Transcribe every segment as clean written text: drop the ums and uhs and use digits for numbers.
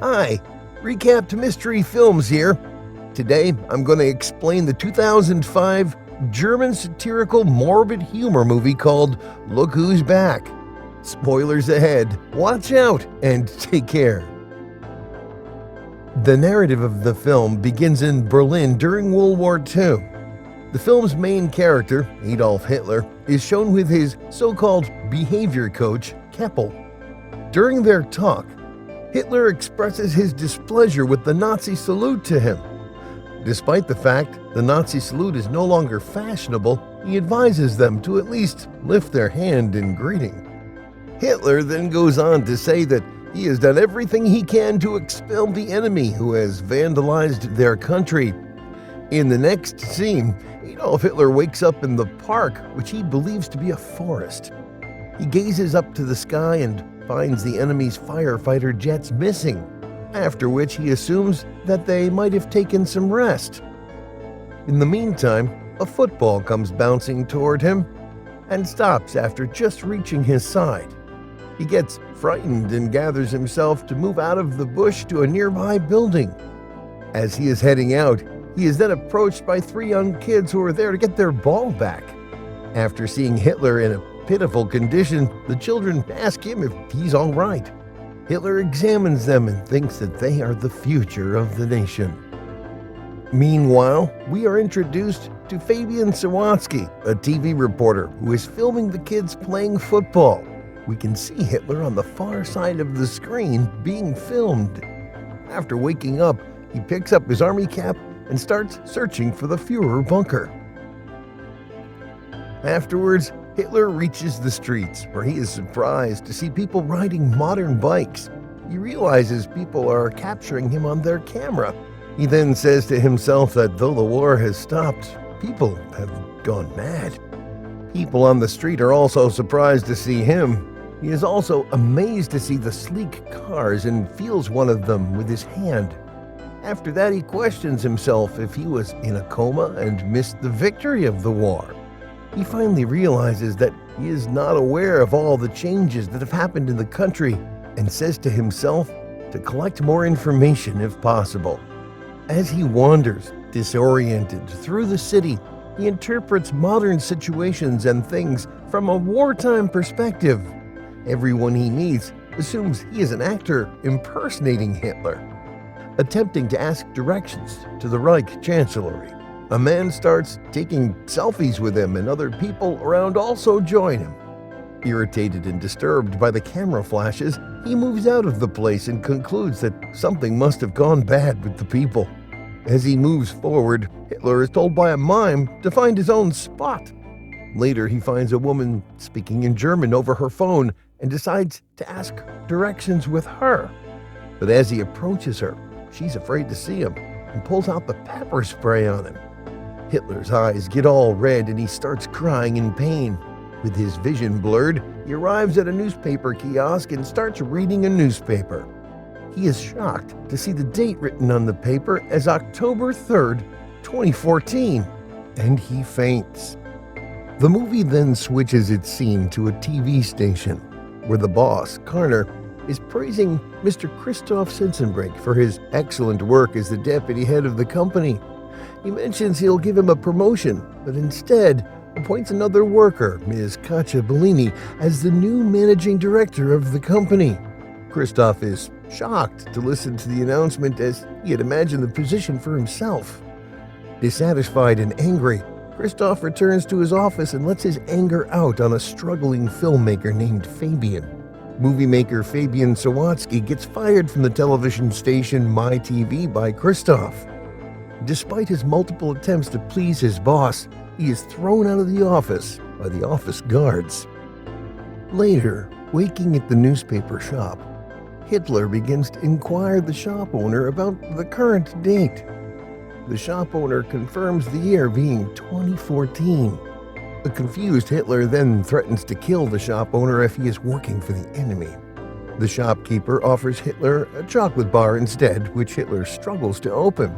Hi, Recapped Mystery Films here. Today, I'm going to explain the 2005 German satirical morbid humor movie called Look Who's Back. Spoilers ahead. Watch out and take care. The narrative of the film begins in Berlin during World War II. The film's main character, Adolf Hitler, is shown with his so-called behavior coach, Keppel. During their talk, Hitler expresses his displeasure with the Nazi salute to him. Despite the fact the Nazi salute is no longer fashionable, he advises them to at least lift their hand in greeting. Hitler then goes on to say that he has done everything he can to expel the enemy who has vandalized their country. In the next scene, Adolf Hitler wakes up in the park, which he believes to be a forest. He gazes up to the sky and finds the enemy's firefighter jets missing, after which he assumes that they might have taken some rest. In the meantime, a football comes bouncing toward him and stops after just reaching his side. He gets frightened and gathers himself to move out of the bush to a nearby building. As he is heading out, he is then approached by three young kids who are there to get their ball back. After seeing Hitler in a pitiful condition, the children ask him if he's all right. Hitler examines them and thinks that they are the future of the nation. Meanwhile, we are introduced to Fabian Sawatzki, a TV reporter who is filming the kids playing football. We can see Hitler on the far side of the screen being filmed. After waking up, he picks up his army cap and starts searching for the Fuhrer Bunker. Afterwards, Hitler reaches the streets, where he is surprised to see people riding modern bikes. He realizes people are capturing him on their camera. He then says to himself that though the war has stopped, people have gone mad. People on the street are also surprised to see him. He is also amazed to see the sleek cars and feels one of them with his hand. After that, he questions himself if he was in a coma and missed the victory of the war. He finally realizes that he is not aware of all the changes that have happened in the country and says to himself to collect more information if possible. As he wanders, disoriented, through the city, he interprets modern situations and things from a wartime perspective. Everyone he meets assumes he is an actor impersonating Hitler. Attempting to ask directions to the Reich Chancellery, a man starts taking selfies with him and other people around also join him. Irritated and disturbed by the camera flashes, he moves out of the place and concludes that something must have gone bad with the people. As he moves forward, Hitler is told by a mime to find his own spot. Later, he finds a woman speaking in German over her phone and decides to ask directions with her. But as he approaches her, she's afraid to see him and pulls out the pepper spray on him. Hitler's eyes get all red and he starts crying in pain. With his vision blurred, he arrives at a newspaper kiosk and starts reading a newspaper. He is shocked to see the date written on the paper as October 3rd, 2014, and he faints. The movie then switches its scene to a TV station, where the boss, Karner, is praising Mr. Christoph Sitzenbrink for his excellent work as the deputy head of the company. He mentions he'll give him a promotion, but instead appoints another worker, Ms. Katja Bellini, as the new managing director of the company. Christoph is shocked to listen to the announcement, as he had imagined the position for himself. Dissatisfied and angry, Christoph returns to his office and lets his anger out on a struggling filmmaker named Fabian. Movie maker Fabian Sawatzki gets fired from the television station MyTV by Christoph. Despite his multiple attempts to please his boss, he is thrown out of the office by the office guards. Later, waking at the newspaper shop, Hitler begins to inquire the shop owner about the current date. The shop owner confirms the year being 2014. A confused Hitler then threatens to kill the shop owner if he is working for the enemy. The shopkeeper offers Hitler a chocolate bar instead, which Hitler struggles to open.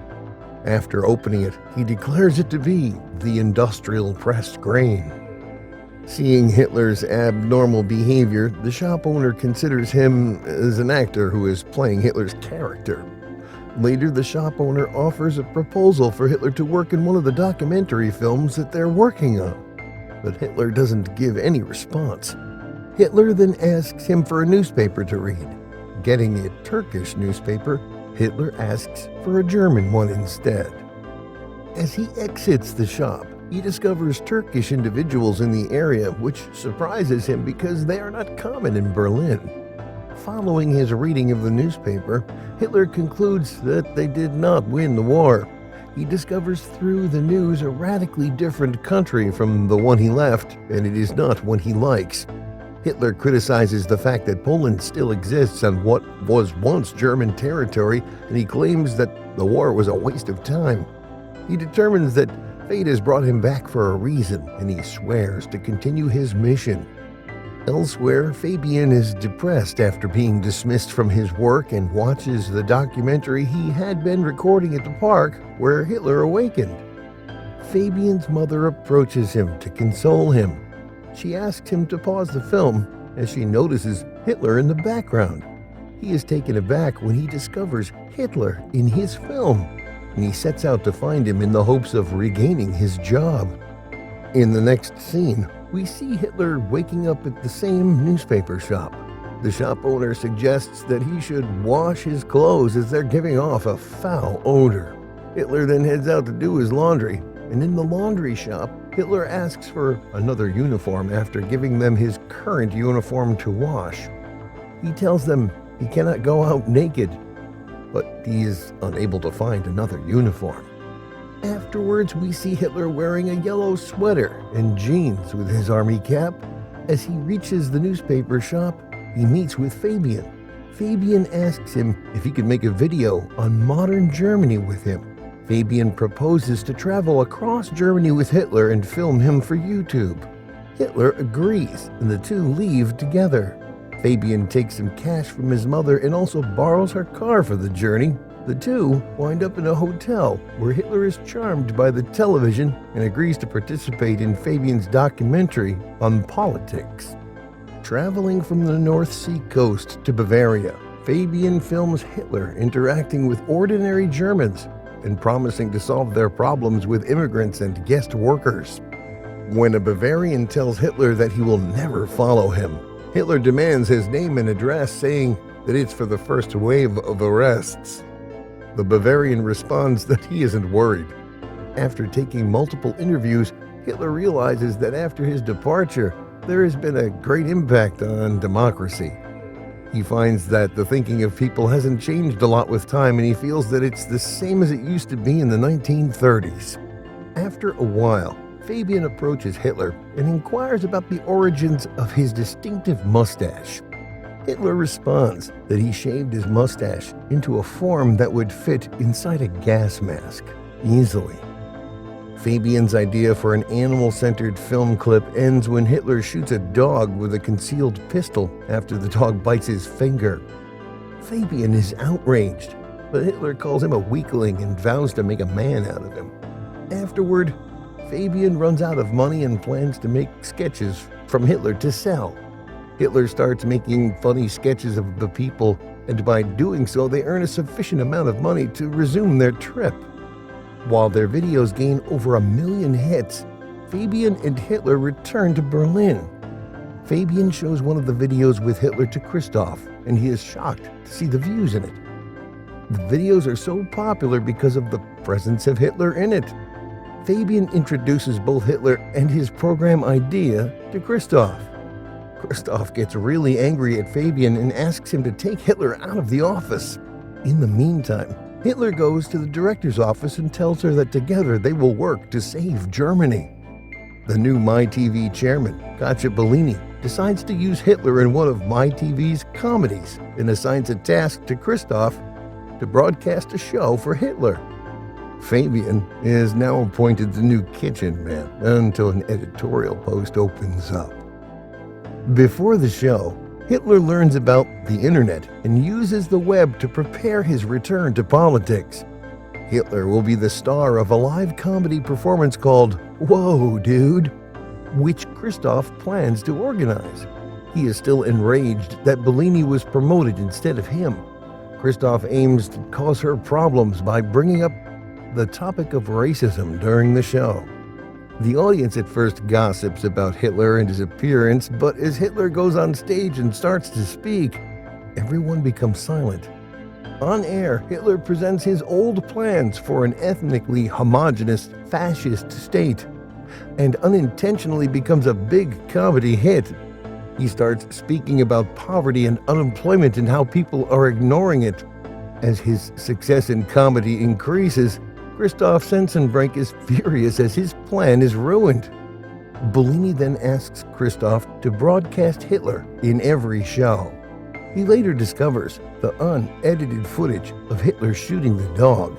After opening it, he declares it to be the industrial pressed grain. Seeing Hitler's abnormal behavior, the shop owner considers him as an actor who is playing Hitler's character. Later, the shop owner offers a proposal for Hitler to work in one of the documentary films that they're working on, but Hitler doesn't give any response. Hitler then asks him for a newspaper to read. Getting a Turkish newspaper, Hitler asks for a German one instead. As he exits the shop, he discovers Turkish individuals in the area, which surprises him because they are not common in Berlin. Following his reading of the newspaper, Hitler concludes that they did not win the war. He discovers through the news a radically different country from the one he left, and it is not one he likes. Hitler criticizes the fact that Poland still exists on what was once German territory, and he claims that the war was a waste of time. He determines that fate has brought him back for a reason, and he swears to continue his mission. Elsewhere, Fabian is depressed after being dismissed from his work and watches the documentary he had been recording at the park where Hitler awakened. Fabian's mother approaches him to console him. She asks him to pause the film as she notices Hitler in the background. He is taken aback when he discovers Hitler in his film, and he sets out to find him in the hopes of regaining his job. In the next scene, we see Hitler waking up at the same newspaper shop. The shop owner suggests that he should wash his clothes as they're giving off a foul odor. Hitler then heads out to do his laundry, and in the laundry shop, Hitler asks for another uniform after giving them his current uniform to wash. He tells them he cannot go out naked, but he is unable to find another uniform. Afterwards, we see Hitler wearing a yellow sweater and jeans with his army cap. As he reaches the newspaper shop, he meets with Fabian. Fabian asks him if he could make a video on modern Germany with him. Fabian proposes to travel across Germany with Hitler and film him for YouTube. Hitler agrees, and the two leave together. Fabian takes some cash from his mother and also borrows her car for the journey. The two wind up in a hotel where Hitler is charmed by the television and agrees to participate in Fabian's documentary on politics. Traveling from the North Sea coast to Bavaria, Fabian films Hitler interacting with ordinary Germans and promising to solve their problems with immigrants and guest workers. When a Bavarian tells Hitler that he will never follow him, Hitler demands his name and address, saying that it's for the first wave of arrests. The Bavarian responds that he isn't worried. After taking multiple interviews, Hitler realizes that after his departure, there has been a great impact on democracy. He finds that the thinking of people hasn't changed a lot with time, and he feels that it's the same as it used to be in the 1930s. After a while, Fabian approaches Hitler and inquires about the origins of his distinctive mustache. Hitler responds that he shaved his mustache into a form that would fit inside a gas mask easily. Fabian's idea for an animal-centered film clip ends when Hitler shoots a dog with a concealed pistol after the dog bites his finger. Fabian is outraged, but Hitler calls him a weakling and vows to make a man out of him. Afterward, Fabian runs out of money and plans to make sketches from Hitler to sell. Hitler starts making funny sketches of the people, and by doing so, they earn a sufficient amount of money to resume their trip. While their videos gain over 1 million hits, Fabian and Hitler return to Berlin. Fabian shows one of the videos with Hitler to Christoph, and he is shocked to see the views in it. The videos are so popular because of the presence of Hitler in it. Fabian introduces both Hitler and his program idea to Christoph. Christoph gets really angry at Fabian and asks him to take Hitler out of the office. In the meantime, Hitler goes to the director's office and tells her that together they will work to save Germany. The new MyTV chairman, Katja Bellini, decides to use Hitler in one of MyTV's comedies and assigns a task to Christoph to broadcast a show for Hitler. Fabian is now appointed the new kitchen man until an editorial post opens up. Before the show, Hitler learns about the internet and uses the web to prepare his return to politics. Hitler will be the star of a live comedy performance called Whoa, Dude, which Christoph plans to organize. He is still enraged that Bellini was promoted instead of him. Christoph aims to cause her problems by bringing up the topic of racism during the show. The audience at first gossips about Hitler and his appearance, but as Hitler goes on stage and starts to speak, everyone becomes silent. On air, Hitler presents his old plans for an ethnically homogeneous fascist state, and unintentionally becomes a big comedy hit. He starts speaking about poverty and unemployment and how people are ignoring it. As his success in comedy increases, Christoph Sensenbrink is furious as his plan is ruined. Bellini then asks Christoph to broadcast Hitler in every show. He later discovers the unedited footage of Hitler shooting the dog.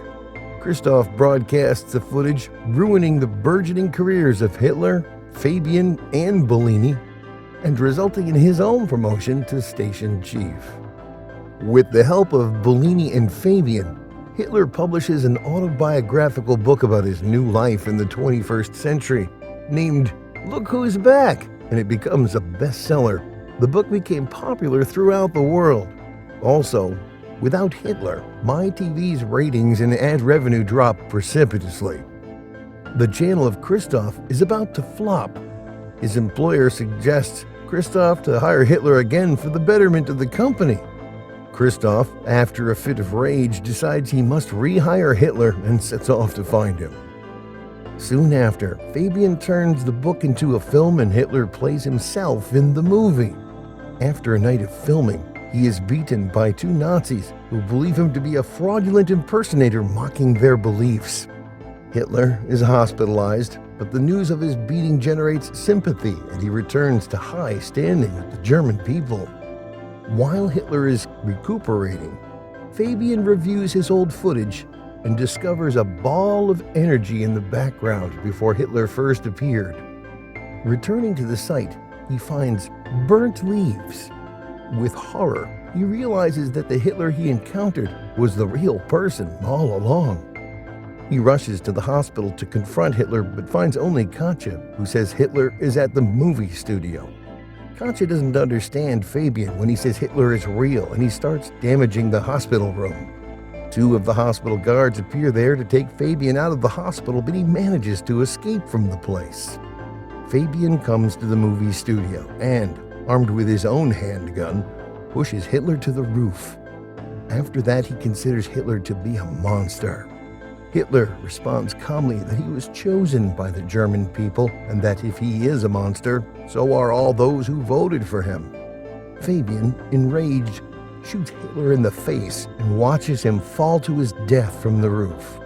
Christoph broadcasts the footage, ruining the burgeoning careers of Hitler, Fabian, and Bellini, and resulting in his own promotion to station chief. With the help of Bellini and Fabian, Hitler publishes an autobiographical book about his new life in the 21st century, named Look Who's Back, and it becomes a bestseller. The book became popular throughout the world. Also, without Hitler, MyTV's ratings and ad revenue dropped precipitously. The channel of Christoph is about to flop. His employer suggests Christoph to hire Hitler again for the betterment of the company. Christoph, after a fit of rage, decides he must rehire Hitler and sets off to find him. Soon after, Fabian turns the book into a film and Hitler plays himself in the movie. After a night of filming, he is beaten by two Nazis who believe him to be a fraudulent impersonator mocking their beliefs. Hitler is hospitalized, but the news of his beating generates sympathy and he returns to high standing with the German people. While Hitler is recuperating, Fabian reviews his old footage and discovers a ball of energy in the background before Hitler first appeared. Returning to the site, he finds burnt leaves. With horror, he realizes that the Hitler he encountered was the real person all along. He rushes to the hospital to confront Hitler, but finds only Katja, who says Hitler is at the movie studio. Katja doesn't understand Fabian when he says Hitler is real, and he starts damaging the hospital room. Two of the hospital guards appear there to take Fabian out of the hospital, but he manages to escape from the place. Fabian comes to the movie studio and, armed with his own handgun, pushes Hitler to the roof. After that, he considers Hitler to be a monster. Hitler responds calmly that he was chosen by the German people and that if he is a monster, so are all those who voted for him. Fabian, enraged, shoots Hitler in the face and watches him fall to his death from the roof.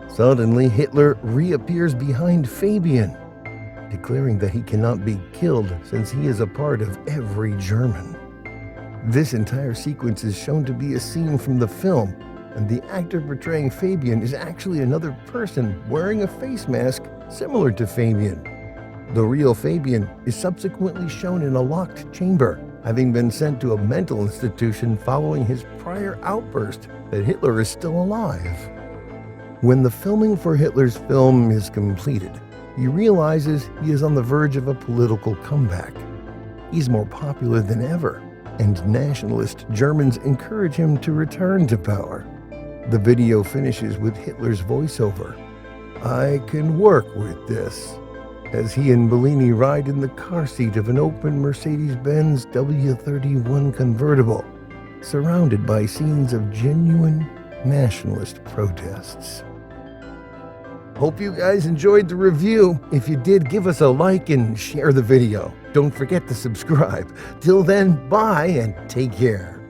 Suddenly, Hitler reappears behind Fabian, declaring that he cannot be killed since he is a part of every German. This entire sequence is shown to be a scene from the film, and the actor portraying Fabian is actually another person wearing a face mask similar to Fabian. The real Fabian is subsequently shown in a locked chamber, having been sent to a mental institution following his prior outburst that Hitler is still alive. When the filming for Hitler's film is completed, he realizes he is on the verge of a political comeback. He's more popular than ever, and nationalist Germans encourage him to return to power. The video finishes with Hitler's voiceover, "I can work with this," as he and Bellini ride in the car seat of an open Mercedes-Benz W31 convertible, surrounded by scenes of genuine nationalist protests. Hope you guys enjoyed the review. If you did, give us a like and share the video. Don't forget to subscribe. Till then, bye and take care.